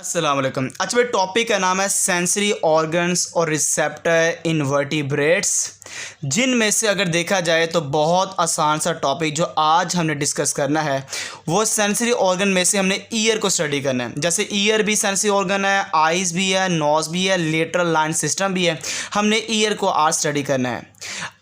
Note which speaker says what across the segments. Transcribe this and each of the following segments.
Speaker 1: अस्सलाम वालेकुम। अच्छा भाई, टॉपिक का नाम है सेंसरी ऑर्गन्स और रिसेप्टर इन वर्टिब्रेट्स, जिनमें से अगर देखा जाए तो बहुत आसान सा टॉपिक जो आज हमने डिस्कस करना है वो सेंसरी ऑर्गन में से हमने ईयर को स्टडी करना है। जैसे ईयर भी सेंसरी ऑर्गन है, आइज़ भी है, नोज़ भी है, लेटरल लाइन सिस्टम भी है। हमने ईयर को आज स्टडी करना है।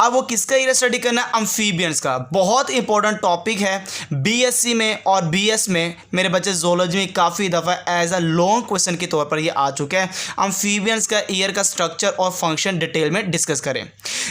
Speaker 1: अब वो किसका ईयर स्टडी करना है? अम्फीबियंस का। बहुत इंपॉर्टेंट टॉपिक है। बीएससी में और बीएस में मेरे बच्चे जोलॉजी में काफ़ी दफ़ा एज अ लॉन्ग क्वेश्चन के तौर पर ये आ चुके हैं। अम्फीबियंस का ईयर का स्ट्रक्चर और फंक्शन डिटेल में डिस्कस करें।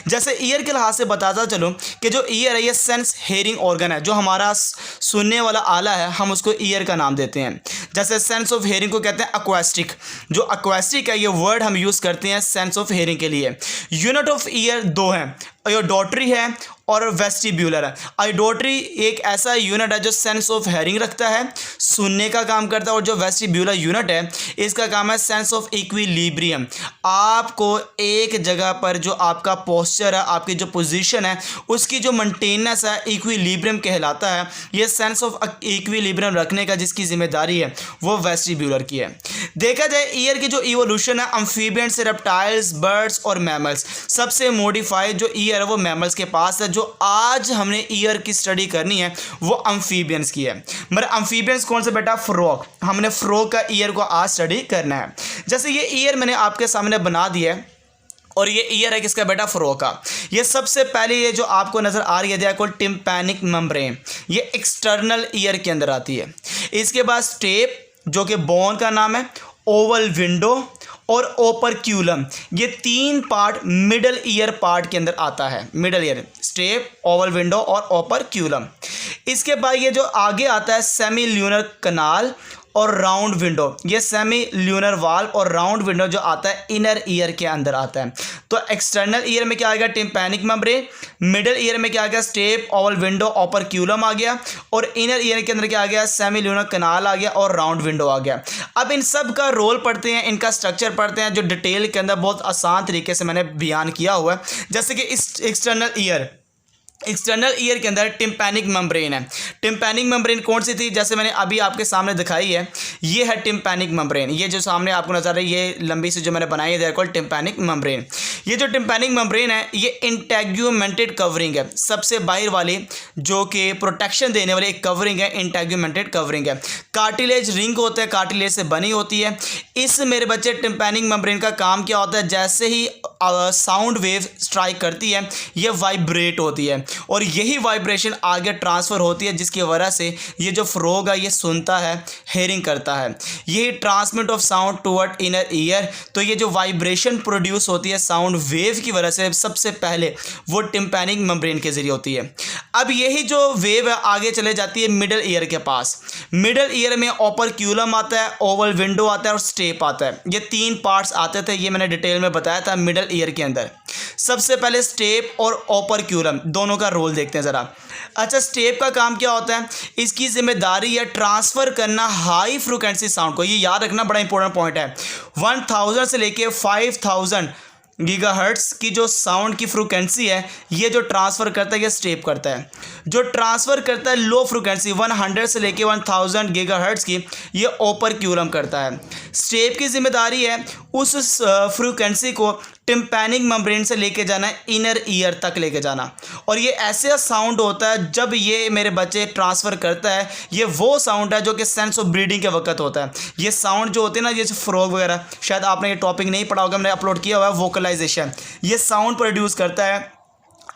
Speaker 1: जैसे ईयर के लिहाज से बताता चलो कि जो ईयर है ये सेंस हेयरिंग ऑर्गन है, जो हमारा सुनने वाला आला है, हम उसको ईयर का नाम देते हैं। जैसे सेंस ऑफ हेयरिंग को कहते हैं अक्वेस्टिक। जो अक्वेस्टिक है ये वर्ड हम यूज़ करते हैं सेंस ऑफ हेयरिंग के लिए। यूनिट ऑफ ईयर दो हैं, ऑडिटरी है और वेस्टिब्यूलर है। ऑडिटरी एक ऐसा यूनिट है जो सेंस ऑफ हेयरिंग रखता है, सुनने का काम करता है, और जो वेस्टिब्यूलर यूनिट है इसका काम है सेंस ऑफ इक्विलिब्रियम। आपको एक जगह पर जो आपका पोस्चर है, आपकी जो पोजीशन है, उसकी जो मेंटेनेंस है इक्विलिब्रियम कहलाता है। ये सेंस ऑफ इक्विलिब्रियम रखने का जिसकी जिम्मेदारी है वो वेस्टिब्यूलर की है। देखा जाए ईयर की जो इवोल्यूशन है अम्फीबियंस से रेप्टाइल्स, बर्ड्स और मैमल्स, सबसे मॉडिफाइड जो ईयर है वो मैमल्स के पास है। जो आज हमने ईयर की स्टडी करनी है वो अम्फीबियंस की है। मगर अम्फीबियंस कौन सा बेटा? फ्रॉग। हमने फ्रॉग का ईयर को आज स्टडी करना है। जैसे ये ईयर मैंने आपके सामने बना दिया है और ये ईयर है किसका बेटा? फ्रॉग का। ये सबसे पहले ये जो आपको नजर आ रही है कॉल्ड टिम्पैनिक मेम्ब्रेन, ये एक्सटर्नल ईयर के अंदर आती है। इसके बाद स्टेप जो कि बोन का नाम है, ओवल विंडो और ओपरक्यूलम, ये तीन पार्ट मिडल ईयर पार्ट के अंदर आता है। Middle ear, step, Oval window और ओपरक्यूलम। इसके बाद ये जो आगे आता है सेमी ल्यूनर कनाल और राउंड विंडो, ये सेमी ल्यूनर वाल और राउंड विंडो जो आता है इनर ईयर के अंदर आता है। तो एक्सटर्नल ईयर में क्या आ गया? Tympanic membrane. मिडल ईयर में क्या आ गया? स्टेप, ओवल विंडो, ओपरक्यूलम आ गया। और इनर ईयर के अंदर क्या आ गया? सेमी ल्यूनर कनाल आ गया और राउंड विंडो आ गया। अब इन सब का रोल पढ़ते हैं, इनका स्ट्रक्चर पढ़ते हैं, जो डिटेल के अंदर बहुत आसान तरीके से मैंने बयान किया हुआ है। जैसे कि इस एक्सटर्नल ईयर के अंदर टिम्पैनिक मेम्ब्रेन है। टिम्पैनिक मेम्ब्रेन कौन सी थी? जैसे मैंने अभी आपके सामने दिखाई है, ये है टिम्पैनिक मेम्ब्रेन। ये जो सामने आपको नजर है, ये लंबी सी जो मैंने बनाई है देयर कॉल्ड टिम्पैनिक मेम्ब्रेन। ये जो टिम्पैनिक मेम्ब्रेन है ये इंटेग्यूमेंटेड कवरिंग है। सबसे बाहर वाली जो कि प्रोटेक्शन देने वाली एक कवरिंग है, इंटेग्यूमेंटेड कवरिंग है। कार्टिलेज रिंग होता है, कार्टिलेज से बनी होती है। इस मेरे बच्चे टिम्पैनिक मेम्ब्रेन का काम क्या होता है? जैसे ही साउंड वेव स्ट्राइक करती है ये वाइब्रेट होती है और यही वाइब्रेशन आगे ट्रांसफ़र होती है, जिसकी वजह से ये जो फ्रॉग है ये सुनता है, हेयरिंग करता है। यही transmit of sound toward inner ear. तो ये जो वाइब्रेशन प्रोड्यूस होती है साउंड वेव की वजह से, सबसे पहले वो टिम्पैनिक मेम्ब्रेन के जरिए होती है। अब यही जो वेव है आगे चले जाती है मिडल ईयर के पास। मिडल ईयर में ओपरक्यूलम आता है, ओवल विंडो आता है और स्टेप आता है। ये तीन पार्ट्स आते थे, ये मैंने डिटेल में बताया था मिडल ईयर के अंदर। सबसे पहले स्टेप और ओपरक्यूलम दोनों का रोल देखते हैं ज़रा। अच्छा, स्टेप का काम क्या होता है? इसकी जिम्मेदारी है ट्रांसफ़र करना हाई फ्रिक्वेंसी साउंड को। ये याद रखना, बड़ा इंपॉर्टेंट पॉइंट है। 1000 से लेके 5000 गीगाहर्ट्ज़ की जो साउंड की फ्रिक्वेंसी है ये जो ट्रांसफ़र करता है ये स्टेप करता है। जो ट्रांसफ़र करता है लो फ्रिक्वेंसी 100 से लेके 1000 गीगाहर्ट्ज़ की, ये ओपरक्यूलम करता है। स्टेप की जिम्मेदारी है उस फ्रिक्वेंसी को टिम्पैनिक मेम्ब्रेन से लेके जाना, इनर ईयर तक लेके जाना। और ये ऐसा साउंड होता है जब ये मेरे बच्चे ट्रांसफ़र करता है, ये वो साउंड है जो कि सेंस ऑफ ब्रीडिंग के वक्त होता है। ये साउंड जो होते हैं ना, जैसे फ्रॉग वगैरह, शायद आपने ये टॉपिक नहीं पढ़ा होगा, मैंने अपलोड किया हुआ है, वोकलाइजेशन। ये साउंड प्रोड्यूस करता है,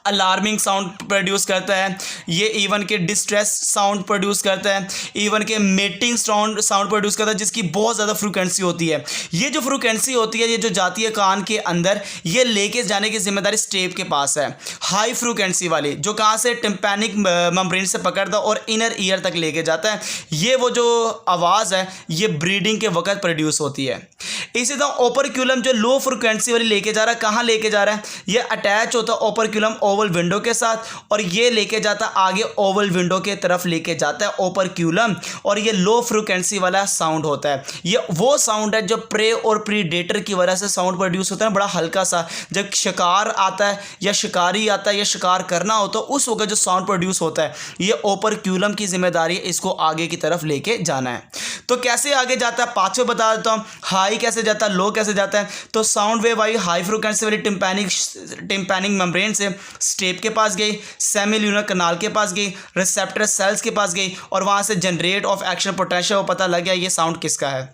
Speaker 1: अलार्मिंग साउंड प्रोड्यूस करता है, ये इवन के डिस्ट्रेस साउंड प्रोड्यूस करता है, इवन के मेटिंग साउंड प्रोड्यूस करता है, जिसकी बहुत ज़्यादा फ्रिक्वेंसी होती है। ये जो फ्रिक्वेंसी होती है ये जो जाती है कान के अंदर, ये लेके जाने की जिम्मेदारी स्टेप के पास है। हाई फ्रिक्वेंसी वाली जो कहाँ से? टिम्पैनिक मेम्ब्रेन से पकड़ता है और इनर ईयर तक लेके जाता है। ये वो जो आवाज़ है ये ब्रीडिंग के वक्त प्रोड्यूस होती है। इसी तरह ओपरक्यूलम जो लो फ्रिक्वेंसी वाली लेके जा रहा है, कहाँ लेके जा रहा है? ये अटैच होता है ओपरक्यूलम ओवल विंडो के साथ और ये लेके जाता आगे ओवल विंडो के तरफ लेके जाता है ओपरक्यूलम। और ये लो फ्रिक्वेंसी वाला साउंड होता है। ये वो साउंड है जो प्रे और प्रीडेटर की वजह से साउंड प्रोड्यूस होता है, बड़ा हल्का सा। जब शिकार आता है या शिकारी आता है या शिकार करना हो तो उस वक्त जो साउंड प्रोड्यूस होता है ये ओपरक्यूलम की जिम्मेदारी है इसको आगे की तरफ लेके जाना है। तो कैसे आगे जाता है पाँच में बता देता हूँ। हाई कैसे जाता है, लो कैसे जाता है। तो साउंड वेव आई हाई फ्रिक्वेंसी वाली टिम्पैनिक मेम्ब्रेन से स्टेप के पास गई, सेमील्यूनर कनाल के पास गई, रिसेप्टर सेल्स के पास गई और वहाँ से जनरेट ऑफ एक्शन पोटेंशियल वो पता लग गया ये साउंड किसका है।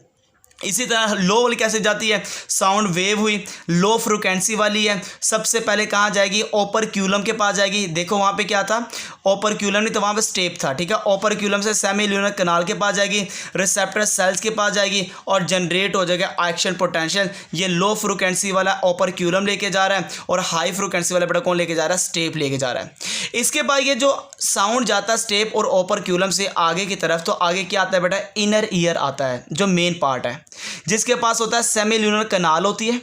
Speaker 1: इसी तरह लो वाली कैसे जाती है, साउंड वेव हुई लो फ्रिक्वेंसी वाली है, सबसे पहले कहाँ जाएगी, ओपरक्यूलम के पास जाएगी। देखो वहाँ पे क्या था, ओपरक्यूलम नहीं तो वहाँ पे स्टेप था, ठीक है। ओपरक्यूलम से सेमील्यूनर कनाल के पास जाएगी, रिसेप्टर सेल्स के पास जाएगी और जनरेट हो जाएगा एक्शन पोटेंशियल। ये लो फ्रिक्वेंसी वाला ओपरक्यूलम लेके जा रहा है और हाई फ्रिक्वेंसी वाला बेटा कौन लेके जा रहा है, स्टेप लेके जा रहा है। इसके बाद ये जो साउंड जाता है स्टेप और ओपरक्यूलम से आगे की तरफ, तो आगे क्या आता है बेटा, इनर ईयर आता है जो मेन पार्ट है, जिसके पास होता है सेमील्यूनर कनाल होती है।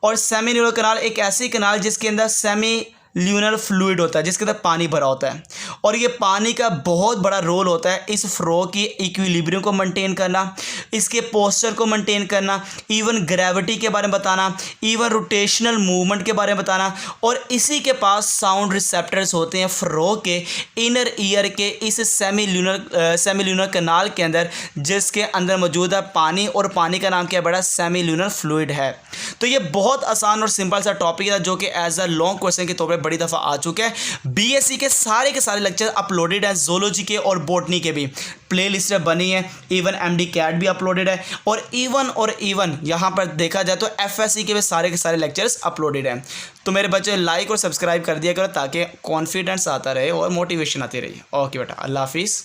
Speaker 1: और सेमील्यूनर कनाल एक ऐसी कनाल जिसके अंदर सेमील्यूनर फ्लूइड होता है, जिसके अंदर पानी भरा होता है और ये पानी का बहुत बड़ा रोल होता है इस फ्लो की इक्विलिब्रियम को मेंटेन करना, इसके पोस्चर को मेंटेन करना, इवन ग्रेविटी के बारे में बताना, इवन रोटेशनल मूवमेंट के बारे में बताना। और इसी के पास साउंड रिसेप्टर्स होते हैं फ्लो के इनर ईयर के इस सेमील्यूनर कनाल के अंदर, जिसके अंदर मौजूद है पानी और पानी का नाम क्या है बेटा, सेमील्यूनर फ्लूइड है। तो ये बहुत आसान और सिंपल सा टॉपिक है जो कि एज अ लॉन्ग क्वेश्चन के तौर पर बड़ी दफ़ा आ चुका है। बीएससी के सारे लेक्चर अपलोडेड हैं, ज़ूलॉजी के और बॉटनी के भी प्ले लिस्ट बनी है, इवन NMDCAT भी अपलोडेड है और इवन यहाँ पर देखा जाए तो FSC के भी सारे लेक्चर्स अपलोडेड हैं। तो मेरे बच्चे लाइक और सब्सक्राइब कर दिया करो ताकि कॉन्फिडेंस आता रहे और मोटिवेशन आती रही। ओके बेटा, अल्लाह हाफिज़।